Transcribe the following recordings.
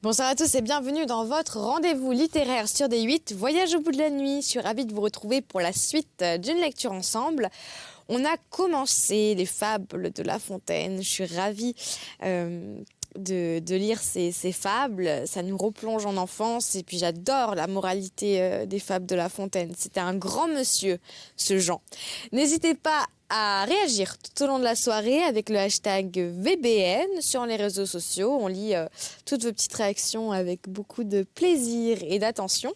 Bonsoir à tous et bienvenue dans votre rendez-vous littéraire sur D8, Voyage au bout de la nuit. Je suis ravie de vous retrouver pour la suite d'une lecture ensemble. On a commencé les fables de La Fontaine. Je suis ravie de lire ces fables. Ça nous replonge en enfance et puis j'adore la moralité des fables de La Fontaine. C'était un grand monsieur, ce Jean. N'hésitez pas à réagir tout au long de la soirée avec le hashtag VBN sur les réseaux sociaux. On lit toutes vos petites réactions avec beaucoup de plaisir et d'attention.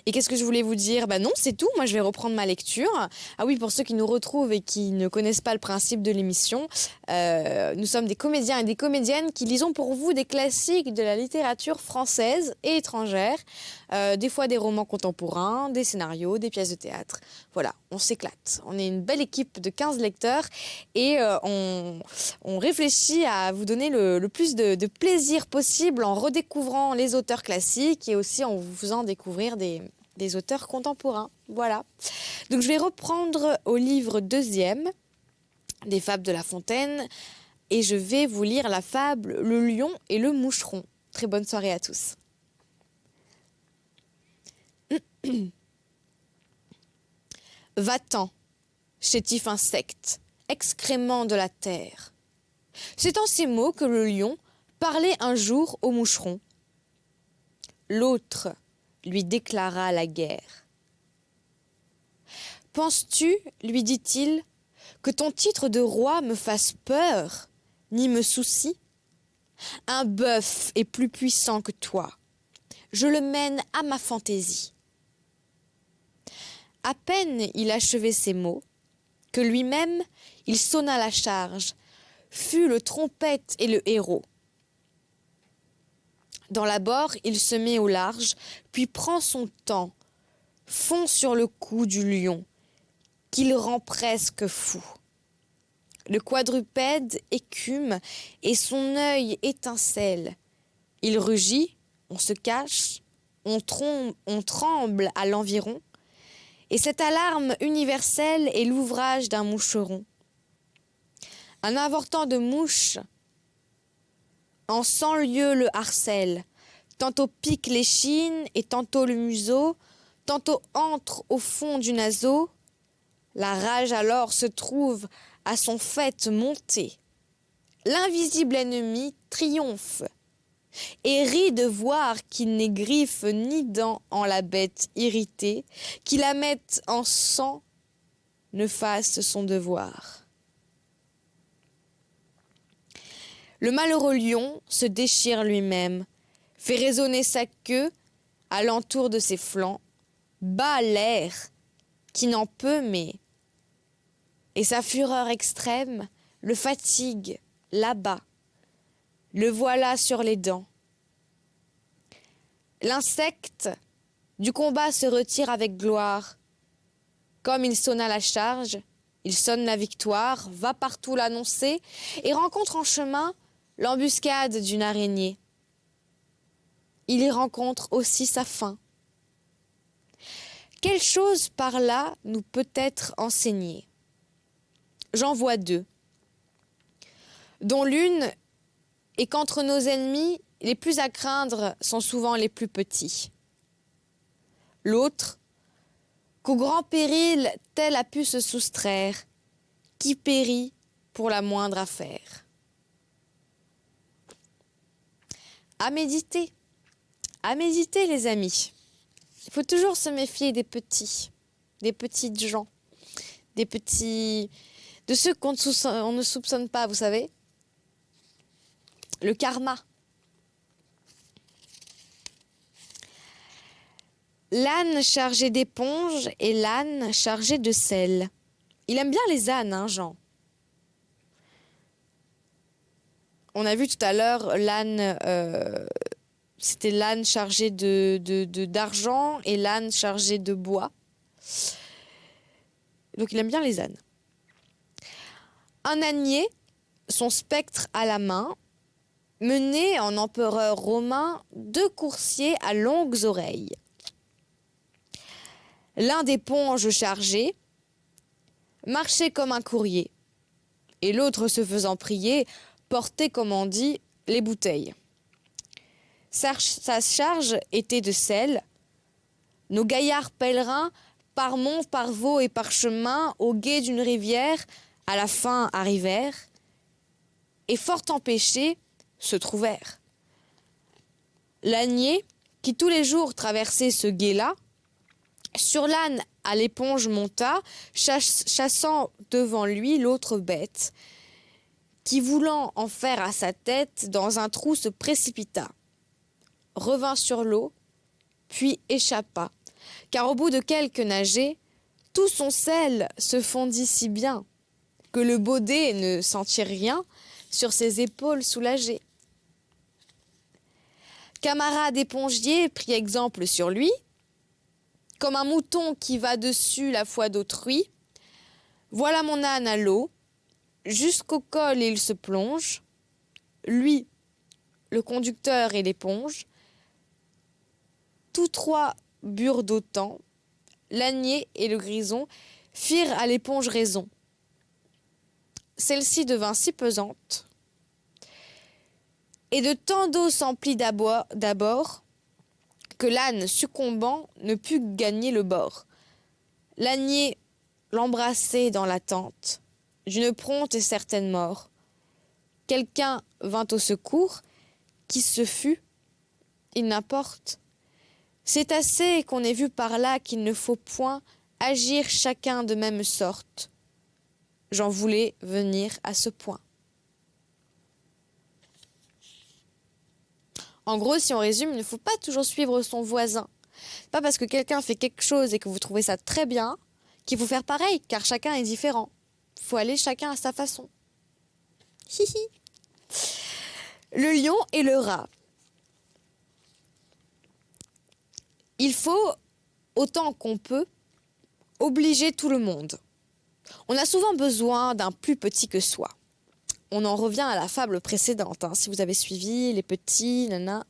Et qu'est-ce que je voulais vous dire? Non, c'est tout. Moi, je vais reprendre ma lecture. Ah oui, pour ceux qui nous retrouvent et qui ne connaissent pas le principe de l'émission, nous sommes des comédiens et des comédiennes qui lisons pour vous des classiques de la littérature française et étrangère. Des fois des romans contemporains, des scénarios, des pièces de théâtre. Voilà, on s'éclate. On est une belle équipe de 15 lecteurs et on réfléchit à vous donner le plus de plaisir possible en redécouvrant les auteurs classiques et aussi en vous faisant découvrir des auteurs contemporains. Voilà. Donc je vais reprendre au livre 2e des fables de La Fontaine et je vais vous lire la fable Le lion et le moucheron. Très bonne soirée à tous. Va-t'en, chétif insecte, excrément de la terre. C'est en ces mots que le lion parlait un jour au moucheron. L'autre lui déclara la guerre. Penses-tu, lui dit-il, que ton titre de roi me fasse peur, ni me soucie? Un bœuf est plus puissant que toi. Je le mène à ma fantaisie. À peine il achevait ces mots, que lui-même il sonna la charge, fut le trompette et le héros. Dans l'abord, il se met au large, puis prend son temps, fond sur le cou du lion, qu'il rend presque fou. Le quadrupède écume et son œil étincelle. Il rugit, on se cache, on tremble à l'environ, et cette alarme universelle est l'ouvrage d'un moucheron. Un avortant de mouche en 100 lieues le harcèle, tantôt pique l'échine et tantôt le museau, tantôt entre au fond du naseau. La rage alors se trouve à son faîte montée. L'invisible ennemi triomphe et rit de voir qu'il n'est griffe ni dents en la bête irritée, qui la mette en sang, ne fasse son devoir. Le malheureux lion se déchire lui-même, fait résonner sa queue alentour de ses flancs, bat l'air qui n'en peut mais, et sa fureur extrême le fatigue, l'abat, le voilà sur les dents. L'insecte du combat se retire avec gloire. Comme il sonna la charge, il sonne la victoire, va partout l'annoncer et rencontre en chemin l'embuscade d'une araignée. Il y rencontre aussi sa fin. Quelle chose par là nous peut être enseignée? J'en vois deux, dont l'une est qu'entre nos ennemis, les plus à craindre sont souvent les plus petits. L'autre, qu'au grand péril tel a pu se soustraire, qui périt pour la moindre affaire. À méditer les amis. Il faut toujours se méfier des petites gens, de ceux qu'on ne soupçonne pas, vous savez. Le karma. L'âne chargé d'éponge et l'âne chargé de sel. Il aime bien les ânes, hein, Jean. On a vu tout à l'heure l'âne, c'était l'âne chargé d'argent et l'âne chargé de bois. Donc il aime bien les ânes. Un ânier, son spectre à la main, menait en empereur romain 2 coursiers à longues oreilles. L'un d'éponge chargé marchait comme un courrier, et l'autre se faisant prier portait, comme on dit, les bouteilles. Sa charge était de sel. Nos gaillards pèlerins, par monts, par vaux et par chemins, au gué d'une rivière, à la fin arrivèrent, et fort empêchés se trouvèrent. L'ânier, qui tous les jours traversait ce gué-là, sur l'âne à l'éponge monta, chassant devant lui l'autre bête, qui voulant en faire à sa tête, dans un trou se précipita, revint sur l'eau, puis échappa, car au bout de quelques nagées, tout son sel se fondit si bien, que le baudet ne sentit rien sur ses épaules soulagées. Camarade épongier prit exemple sur lui, comme un mouton qui va dessus la foi d'autrui. Voilà mon âne à l'eau, jusqu'au col il se plonge, lui, le conducteur et l'éponge. Tous trois burent d'autant, l'ânier et le grison firent à l'éponge raison. Celle-ci devint si pesante, et de tant d'eau s'emplit d'abord, que l'âne succombant ne put gagner le bord. L'ânier l'embrassait dans l'attente d'une prompte et certaine mort. Quelqu'un vint au secours, qui ce fut, il n'importe. C'est assez qu'on ait vu par là qu'il ne faut point agir chacun de même sorte. J'en voulais venir à ce point. En gros, si on résume, il ne faut pas toujours suivre son voisin. C'est pas parce que quelqu'un fait quelque chose et que vous trouvez ça très bien qu'il faut faire pareil, car chacun est différent. Il faut aller chacun à sa façon. Hihi. Le lion et le rat. Il faut, autant qu'on peut, obliger tout le monde. On a souvent besoin d'un plus petit que soi. On en revient à la fable précédente, si vous avez suivi, les petits, nana.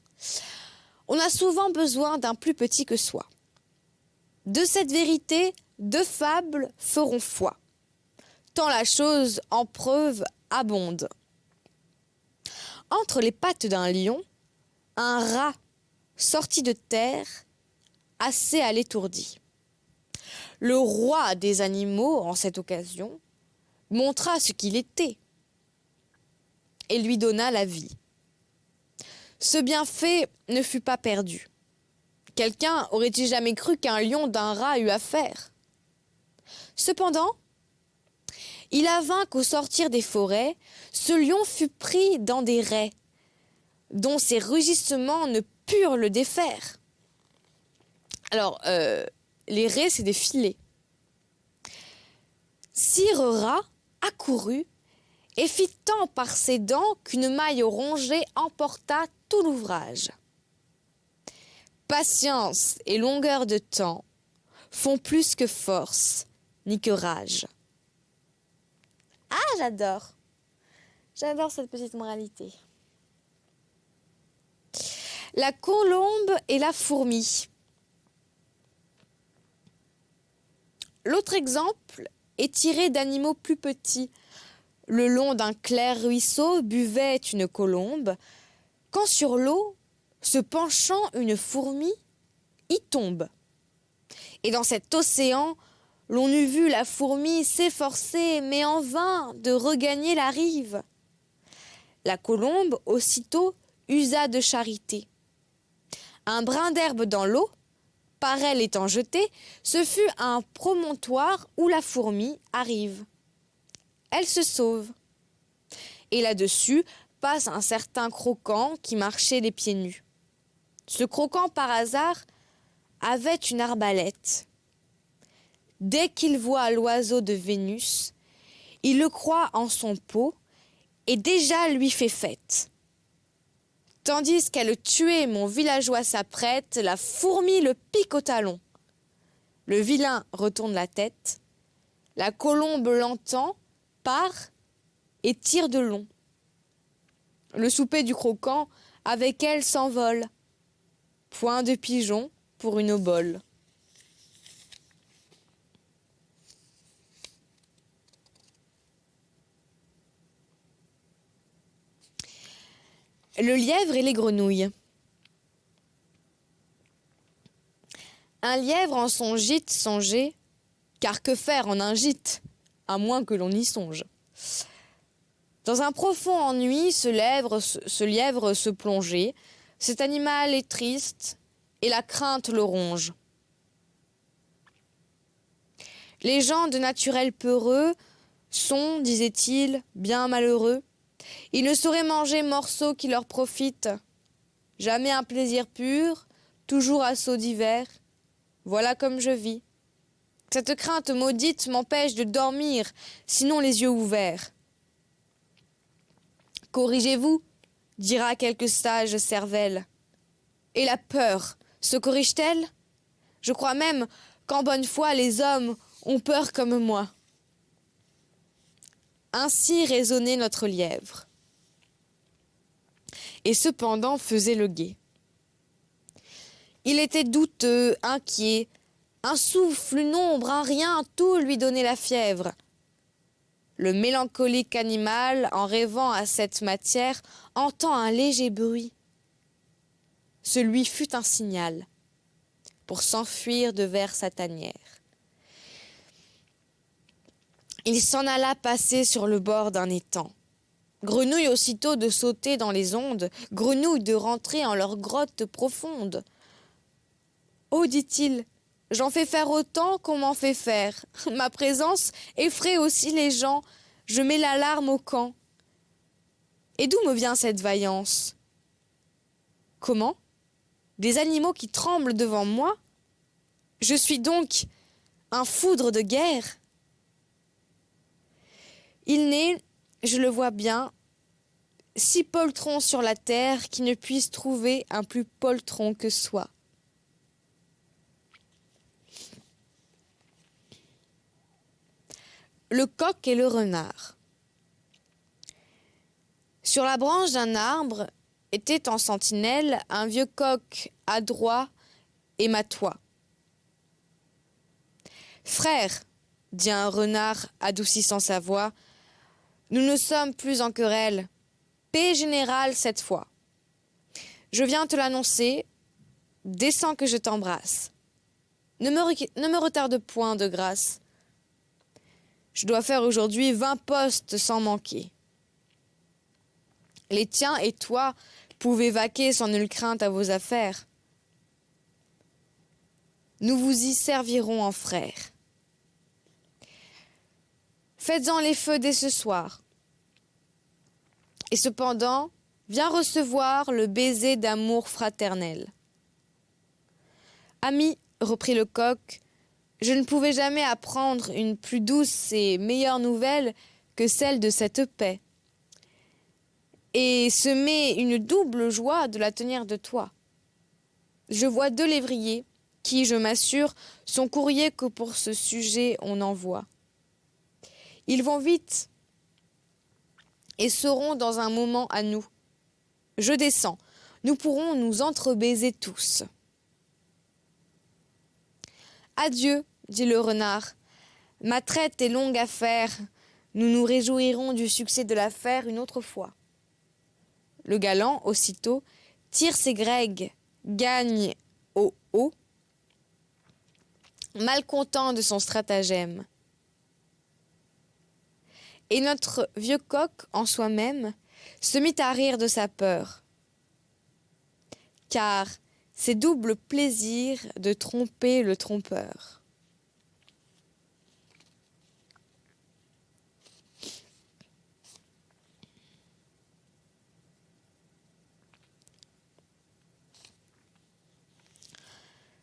On a souvent besoin d'un plus petit que soi. De cette vérité, deux fables feront foi, tant la chose en preuve abonde. Entre les pattes d'un lion, un rat sorti de terre, assez à l'étourdi. Le roi des animaux, en cette occasion, montra ce qu'il était et lui donna la vie. Ce bienfait ne fut pas perdu. Quelqu'un aurait-il jamais cru qu'un lion d'un rat eût affaire? Cependant, il avint qu'au sortir des forêts, ce lion fut pris dans des rets, dont ses rugissements ne purent le défaire. Alors, les rets, c'est des filets. Sire Rat accourut et fit tant par ses dents qu'une maille rongée emporta tout l'ouvrage. Patience et longueur de temps font plus que force ni que rage. Ah, j'adore. J'adore cette petite moralité. La colombe et la fourmi. L'autre exemple est tiré d'animaux plus petits. Le long d'un clair ruisseau buvait une colombe, quand sur l'eau, se penchant une fourmi, y tombe. Et dans cet océan, l'on eût vu la fourmi s'efforcer, mais en vain, de regagner la rive. La colombe, aussitôt, usa de charité. Un brin d'herbe dans l'eau, par elle étant jeté, ce fut un promontoire où la fourmi arrive. Elle se sauve. Et là-dessus passe un certain croquant qui marchait les pieds nus. Ce croquant, par hasard, avait une arbalète. Dès qu'il voit l'oiseau de Vénus, il le croit en son pot et déjà lui fait fête. Tandis qu'à le tuer, mon villageois s'apprête, la fourmi le pique au talon. Le vilain retourne la tête, la colombe l'entend, part et tire de long. Le souper du croquant avec elle s'envole. Point de pigeon pour une obole. Le lièvre et les grenouilles. Un lièvre en son gîte songeait, car que faire en un gîte, à moins que l'on y songe. Dans un profond ennui, ce lièvre se plongeait. Cet animal est triste, et la crainte le ronge. Les gens de naturel peureux sont, disait-il, bien malheureux. Ils ne sauraient manger morceaux qui leur profitent. Jamais un plaisir pur, toujours assaut divers. Voilà comme je vis. Cette crainte maudite m'empêche de dormir, sinon les yeux ouverts. Corrigez-vous, dira quelque sage cervelle. Et la peur, se corrige-t-elle? Je crois même qu'en bonne foi les hommes ont peur comme moi. Ainsi raisonnait notre lièvre. Et cependant faisait le guet. Il était douteux, inquiet. Un souffle, une ombre, un rien, tout lui donnait la fièvre. Le mélancolique animal, en rêvant à cette matière, entend un léger bruit. Ce lui fut un signal pour s'enfuir de vers sa tanière. Il s'en alla passer sur le bord d'un étang. Grenouille aussitôt de sauter dans les ondes, grenouille de rentrer en leur grotte profonde. « Oh, dit-il, j'en fais faire autant qu'on m'en fait faire. Ma présence effraie aussi les gens, je mets l'alarme au camp. Et d'où me vient cette vaillance? Comment? Des animaux qui tremblent devant moi? Je suis donc un foudre de guerre? Il n'est, je le vois bien, six poltrons sur la terre qui ne puissent trouver un plus poltron que soi. Le coq et le renard. Sur la branche d'un arbre était en sentinelle un vieux coq adroit et matois. « Frère, dit un renard adoucissant sa voix, nous ne sommes plus en querelle. Paix générale cette fois. Je viens te l'annoncer, descends que je t'embrasse. Ne me retarde point de grâce. Je dois faire aujourd'hui 20 postes sans manquer. Les tiens et toi pouvez vaquer sans nulle crainte à vos affaires. Nous vous y servirons en frères. Faites-en les feux dès ce soir. Et cependant, viens recevoir le baiser d'amour fraternel. Ami, reprit le coq, je ne pouvais jamais apprendre une plus douce et meilleure nouvelle que celle de cette paix. Et ce m'est une double joie de la tenir de toi. Je vois 2 lévriers qui, je m'assure, sont courriers que pour ce sujet on envoie. Ils vont vite et seront dans un moment à nous. Je descends, nous pourrons nous entrebaiser tous. Adieu, dit le renard. Ma traite est longue à faire. Nous nous réjouirons du succès de l'affaire une autre fois. Le galant, aussitôt, tire ses grègues, gagne au haut, malcontent de son stratagème. Et notre vieux coq, en soi-même, se mit à rire de sa peur. Car c'est double plaisir de tromper le trompeur.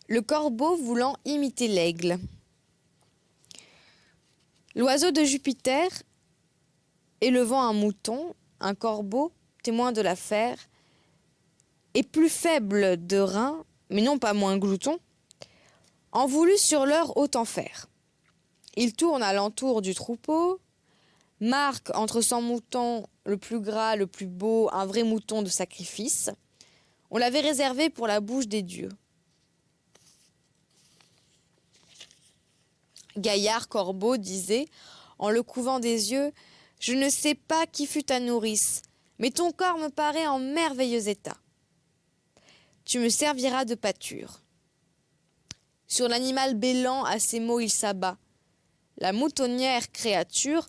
Le corbeau voulant imiter l'aigle. L'oiseau de Jupiter, élevant un mouton, un corbeau, témoin de l'affaire, et plus faible de reins, mais non pas moins glouton, en voulut sur l'heure autant faire. Il tourne alentour du troupeau, marque entre 100 moutons le plus gras, le plus beau, un vrai mouton de sacrifice. On l'avait réservé pour la bouche des dieux. Gaillard Corbeau disait, en le couvant des yeux, « Je ne sais pas qui fut ta nourrice, mais ton corps me paraît en merveilleux état. Tu me serviras de pâture. » Sur l'animal bêlant, à ces mots il s'abat. La moutonnière créature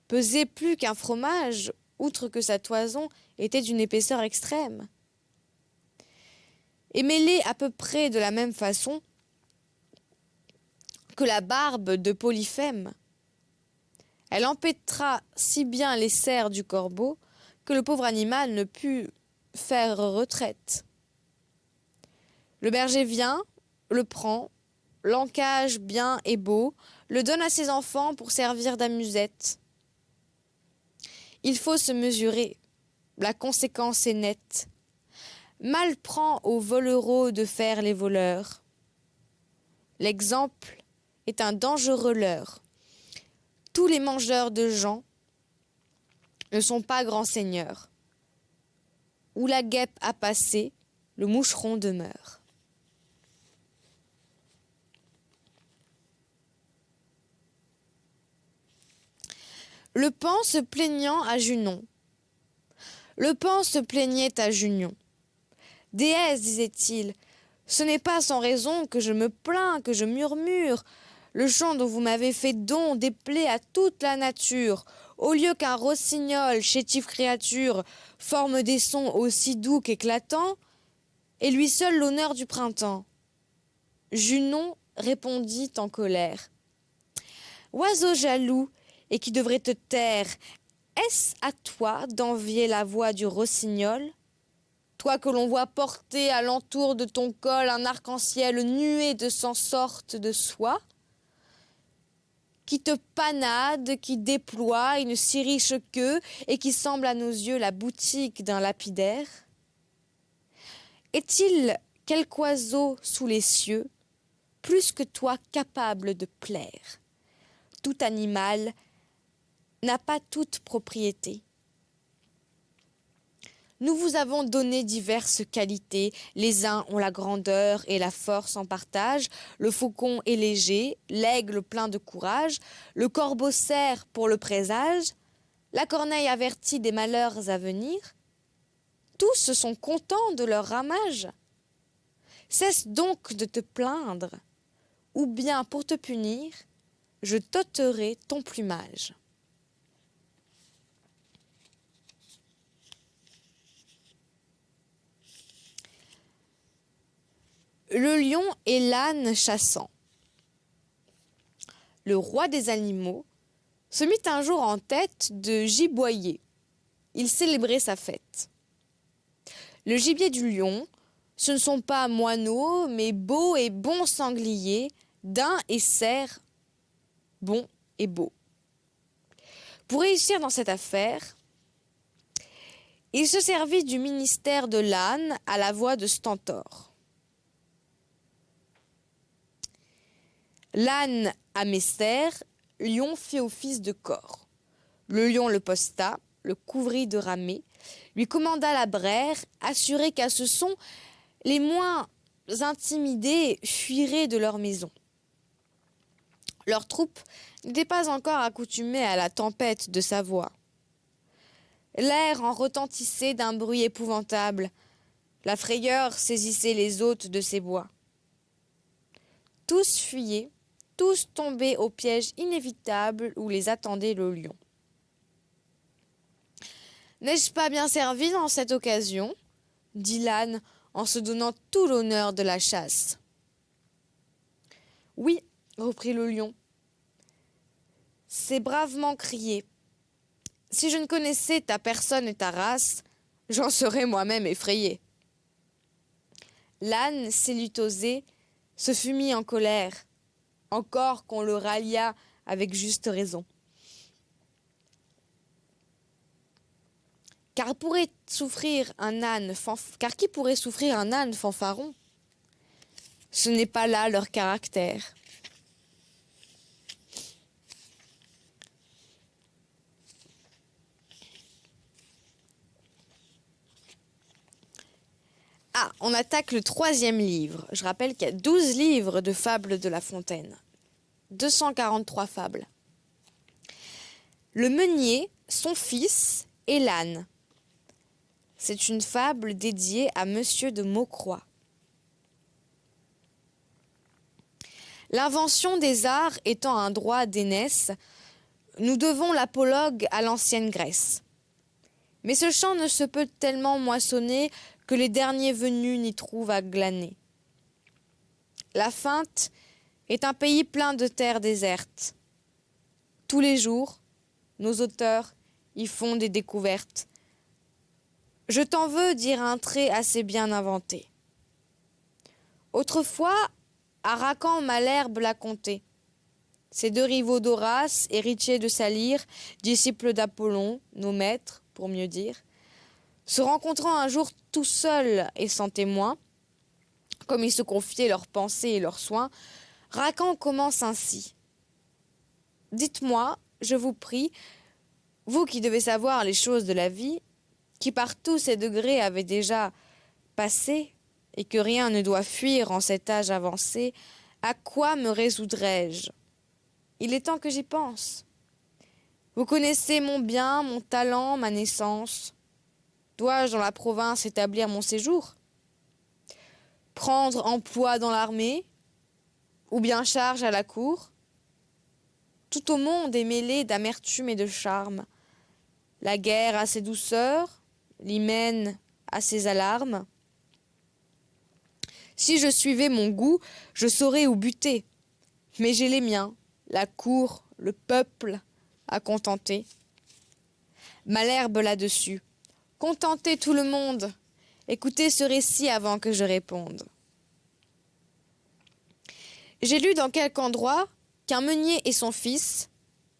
pesait plus qu'un fromage, outre que sa toison était d'une épaisseur extrême. Et mêlée à peu près de la même façon que la barbe de Polyphème, elle empêtra si bien les serres du corbeau que le pauvre animal ne put faire retraite. Le berger vient, le prend, l'encage bien et beau, le donne à ses enfants pour servir d'amusette. Il faut se mesurer, la conséquence est nette. Mal prend aux volereaux de faire les voleurs. L'exemple est un dangereux leurre. Tous les mangeurs de gens ne sont pas grands seigneurs. Où la guêpe a passé, le moucheron demeure. Le paon se plaignant à Junon. Le paon se plaignait à Junion. Déesse, disait-il, ce n'est pas sans raison que je me plains, que je murmure. Le chant dont vous m'avez fait don déplaît à toute la nature. Au lieu qu'un rossignol, chétive créature, forme des sons aussi doux qu'éclatants, et lui seul l'honneur du printemps. Junon répondit en colère. Oiseau jaloux, et qui devrait te taire, est-ce à toi d'envier la voix du rossignol? Toi que l'on voit porter à l'entour de ton col un arc-en-ciel nué de 100 sortes de soie, qui te panade, qui déploie une si riche queue et qui semble à nos yeux la boutique d'un lapidaire? Est-il quelque oiseau sous les cieux, plus que toi capable de plaire? Tout animal n'a pas toute propriété. Nous vous avons donné diverses qualités. Les uns ont la grandeur et la force en partage, le faucon est léger, l'aigle plein de courage, le corbeau serre pour le présage, la corneille avertit des malheurs à venir. Tous sont contents de leur ramage. Cesse donc de te plaindre, ou bien pour te punir, je t'ôterai ton plumage. Le lion et l'âne chassant. Le roi des animaux se mit un jour en tête de giboyer. Il célébrait sa fête. Le gibier du lion, ce ne sont pas moineaux, mais beaux et bons sangliers, daims et cerfs, bons et beaux. Pour réussir dans cette affaire, il se servit du ministère de l'âne à la voix de Stentor. L'âne à Mester, lion fit office de cor. Le lion le posta, le couvrit de ramée, lui commanda la brère, assuré qu'à ce son, les moins intimidés fuiraient de leur maison. Leur troupe n'était pas encore accoutumée à la tempête de sa voix. L'air en retentissait d'un bruit épouvantable. La frayeur saisissait les hôtes de ces bois. Tous fuyaient, tous tombaient au piège inévitable où les attendait le lion. « N'ai-je pas bien servi dans cette occasion ?» dit l'âne en se donnant tout l'honneur de la chasse. « Oui, » reprit le lion, « c'est bravement crié. Si je ne connaissais ta personne et ta race, j'en serais moi-même effrayé. » L'âne s'élutosé se fut mis en colère, encore qu'on le rallia avec juste raison. Car qui pourrait souffrir un âne fanfaron? Ce n'est pas là leur caractère. Ah, on attaque le 3e livre. Je rappelle qu'il y a 12 livres de fables de La Fontaine. 243 fables. Le meunier, son fils et l'âne. C'est une fable dédiée à Monsieur de Maucroix. L'invention des arts étant un droit d'aînesse, nous devons l'apologue à l'ancienne Grèce. Mais ce champ ne se peut tellement moissonner que les derniers venus n'y trouvent à glaner. La Feinte est un pays plein de terres désertes. Tous les jours, nos auteurs y font des découvertes. Je t'en veux dire un trait assez bien inventé. Autrefois, Aracan Malherbe l'a conté. Ces deux rivaux d'Horace, héritiers de Salyre, disciples d'Apollon, nos maîtres, pour mieux dire, se rencontrant un jour tout seuls et sans témoin, comme ils se confiaient leurs pensées et leurs soins, Racan commence ainsi. Dites-moi, je vous prie, vous qui devez savoir les choses de la vie, qui par tous ces degrés avez déjà passé, et que rien ne doit fuir en cet âge avancé, à quoi me résoudrais-je ? Il est temps que j'y pense. Vous connaissez mon bien, mon talent, ma naissance. Dois-je dans la province établir mon séjour ? Prendre emploi dans l'armée ? Ou bien charge à la cour ? Tout au monde est mêlé d'amertume et de charme. La guerre a ses douceurs, l'hymen a ses alarmes. Si je suivais mon goût, je saurais où buter. Mais j'ai les miens, la cour, le peuple à contenter. Malherbe là-dessus. Contentez tout le monde. Écoutez ce récit avant que je réponde. J'ai lu dans quelque endroit qu'un meunier et son fils,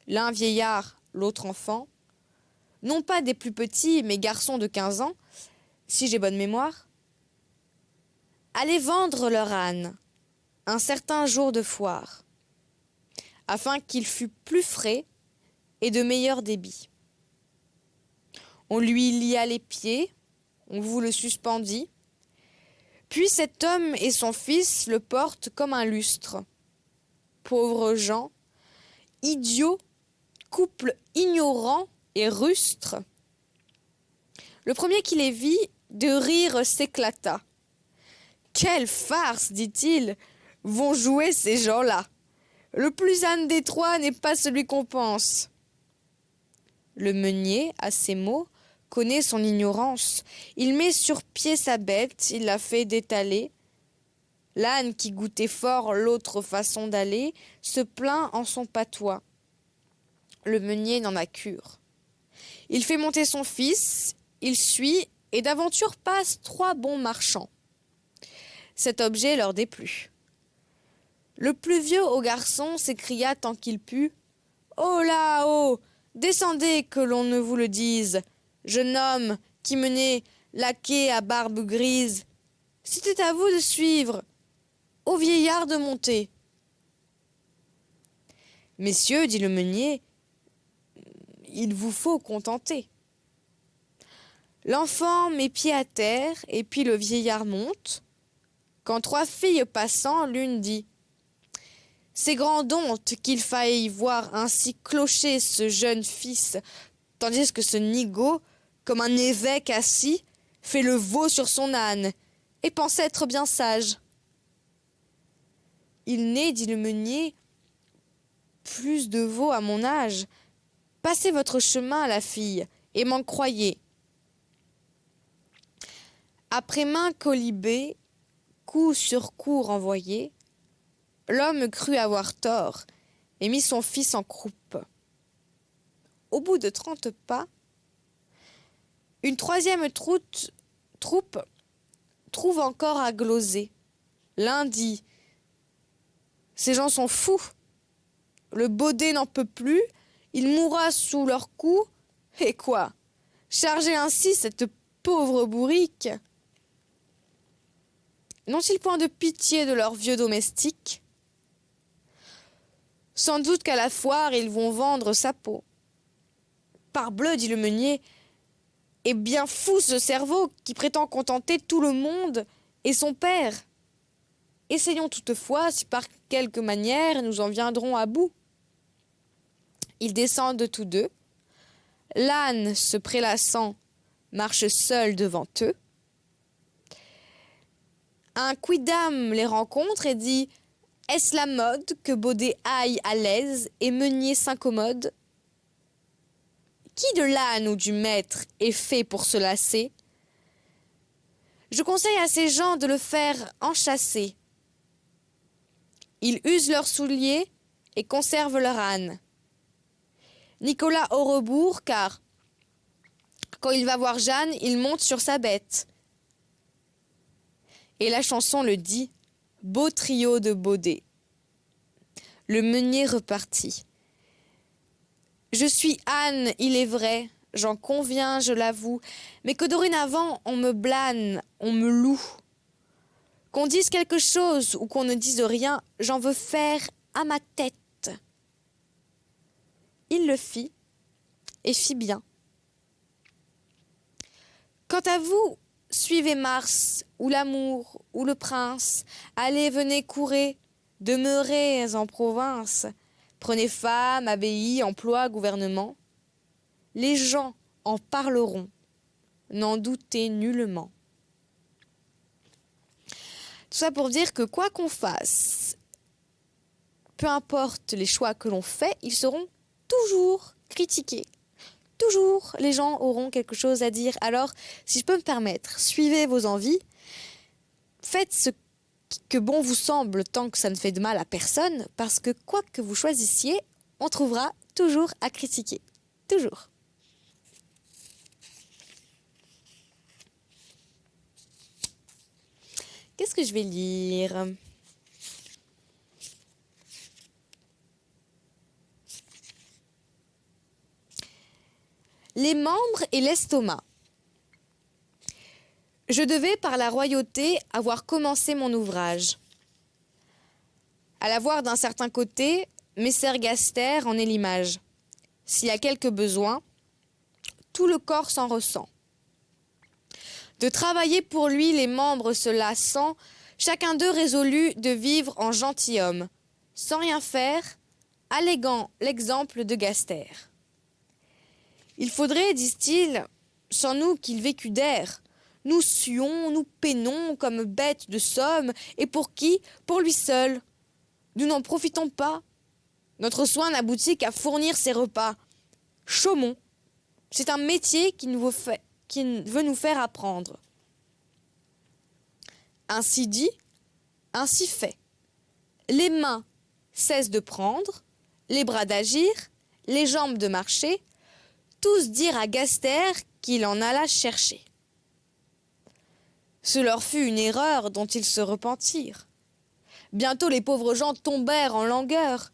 l'un vieillard, l'autre enfant, non pas des plus petits, mais garçons de 15 ans, si j'ai bonne mémoire, allaient vendre leur âne un certain jour de foire, afin qu'il fût plus frais et de meilleur débit. On lui lia les pieds, on vous le suspendit, puis cet homme et son fils le portent comme un lustre. Pauvres gens, idiots, couple ignorant et rustre. Le premier qui les vit, de rire s'éclata. Quelle farce, dit-il, vont jouer ces gens-là. Le plus âne des trois n'est pas celui qu'on pense. Le meunier, à ces mots, connaît son ignorance. Il met sur pied sa bête, il la fait détaler. L'âne qui goûtait fort l'autre façon d'aller se plaint en son patois. Le meunier n'en a cure. Il fait monter son fils, il suit, et d'aventure passent 3 bons marchands. Cet objet leur déplut. Le plus vieux au garçon s'écria tant qu'il put. « Oh là, oh, descendez que l'on ne vous le dise, jeune homme qui menez laquais à barbe grise. C'était à vous de suivre, au vieillard de monter. » « Messieurs, dit le meunier, il vous faut contenter. » L'enfant met pied à terre, et puis le vieillard monte. Quand 3 filles passant, l'une dit « C'est grande honte qu'il faille voir ainsi clocher ce jeune fils, tandis que ce nigaud, comme un évêque assis, fait le veau sur son âne, et pense être bien sage. » « Il n'est, dit le meunier, plus de veau à mon âge. Passez votre chemin, la fille, et m'en croyez. » Après maints colibés, coup sur coup renvoyés, l'homme crut avoir tort et mit son fils en croupe. Au bout de 30 pas, une 3e troupe trouve encore à gloser. L'un dit « Ces gens sont fous. Le baudet n'en peut plus, il mourra sous leurs coups. Et quoi? Charger ainsi cette pauvre bourrique. N'ont-ils point de pitié de leurs vieux domestiques? Sans doute qu'à la foire, ils vont vendre sa peau. Parbleu, dit le meunier, est bien fou ce cerveau qui prétend contenter tout le monde et son père. Essayons toutefois si par quelque manière nous en viendrons à bout. » Ils descendent tous deux. L'âne, se prélassant, marche seul devant eux. Un quidam les rencontre et dit Est-ce la mode que Baudet aille à l'aise et Meunier s'incommode? Qui de l'âne ou du maître est fait pour se lasser? Je conseille à ces gens de le faire enchâsser. Ils usent leurs souliers et conservent leur âne. Nicolas au rebours, car quand il va voir Jeanne, il monte sur sa bête. Et la chanson le dit, beau trio de Baudet. Le meunier repartit. Je suis âne, il est vrai, j'en conviens, je l'avoue, mais que dorénavant on me blâne, on me loue. Qu'on dise quelque chose ou qu'on ne dise rien, j'en veux faire à ma tête. Il le fit, et fit bien. Quant à vous, suivez Mars, ou l'amour, ou le prince, allez, venez, courez, demeurez en province, prenez femme, abbaye, emploi, gouvernement. Les gens en parleront, n'en doutez nullement. Tout ça pour dire que quoi qu'on fasse, peu importe les choix que l'on fait, ils seront toujours critiqués. Toujours, les gens auront quelque chose à dire. Alors, si je peux me permettre, suivez vos envies, faites ce que bon vous semble tant que ça ne fait de mal à personne, parce que quoi que vous choisissiez, on trouvera toujours à critiquer. Toujours. Qu'est-ce que je vais lire ? Les membres et l'estomac. Je devais, par la royauté, avoir commencé mon ouvrage. À la voir d'un certain côté, Messer Gaster en est l'image. S'il y a quelque besoin, tout le corps s'en ressent. De travailler pour lui les membres se lassant, chacun d'eux résolu de vivre en gentilhomme, sans rien faire, alléguant l'exemple de Gaster. Il faudrait, disent-ils, sans nous qu'il vécût d'air. Nous suons, nous peinons comme bêtes de somme, et pour qui? Pour lui seul. Nous n'en profitons pas. Notre soin n'aboutit qu'à fournir ses repas. Chaumont. C'est un métier qui veut nous faire apprendre. Ainsi dit, ainsi fait. Les mains cessent de prendre, les bras d'agir, les jambes de marcher, tous dirent à Gaster qu'il en alla chercher. Ce leur fut une erreur dont ils se repentirent. Bientôt les pauvres gens tombèrent en langueur.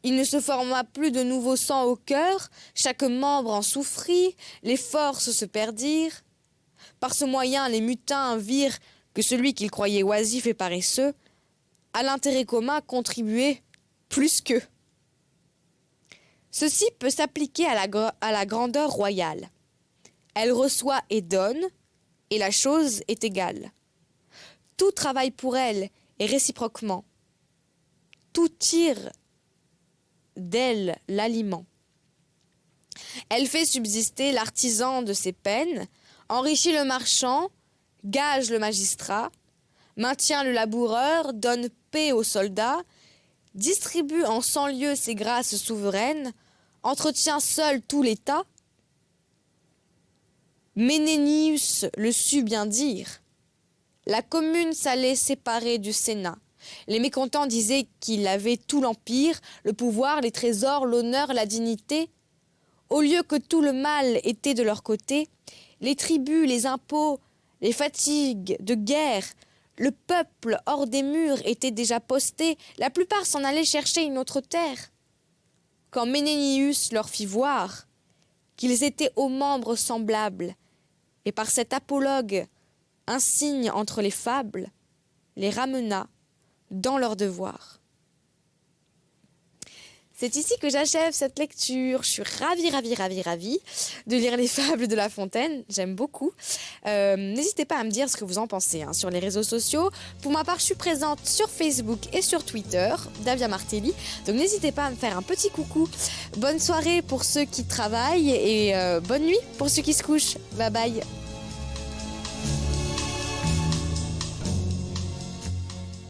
Il ne se forma plus de nouveau sang au cœur, chaque membre en souffrit, les forces se perdirent. Par ce moyen, les mutins virent que celui qu'ils croyaient oisif et paresseux, à l'intérêt commun contribuait plus qu'eux. Ceci peut s'appliquer à la grandeur royale. Elle reçoit et donne, et la chose est égale. Tout travaille pour elle, et réciproquement. Tout tire d'elle l'aliment. Elle fait subsister l'artisan de ses peines, enrichit le marchand, gage le magistrat, maintient le laboureur, donne paix aux soldats, distribue en 100 lieues ses grâces souveraines, entretient seul tout l'État. Ménénius le sut bien dire. La commune s'allait séparer du Sénat. Les mécontents disaient qu'il avait tout l'empire, le pouvoir, les trésors, l'honneur, la dignité. Au lieu que tout le mal était de leur côté, les tributs, les impôts, les fatigues de guerre, le peuple hors des murs était déjà posté, la plupart s'en allaient chercher une autre terre. Quand Ménénius leur fit voir qu'ils étaient aux membres semblables, et par cet apologue, un signe entre les fables, les ramena dans leur devoir. C'est ici que j'achève cette lecture. Je suis ravie de lire les fables de La Fontaine. J'aime beaucoup. N'hésitez pas à me dire ce que vous en pensez sur les réseaux sociaux. Pour ma part, je suis présente sur Facebook et sur Twitter, Davia Martelly. Donc n'hésitez pas à me faire un petit coucou. Bonne soirée pour ceux qui travaillent et bonne nuit pour ceux qui se couchent. Bye bye.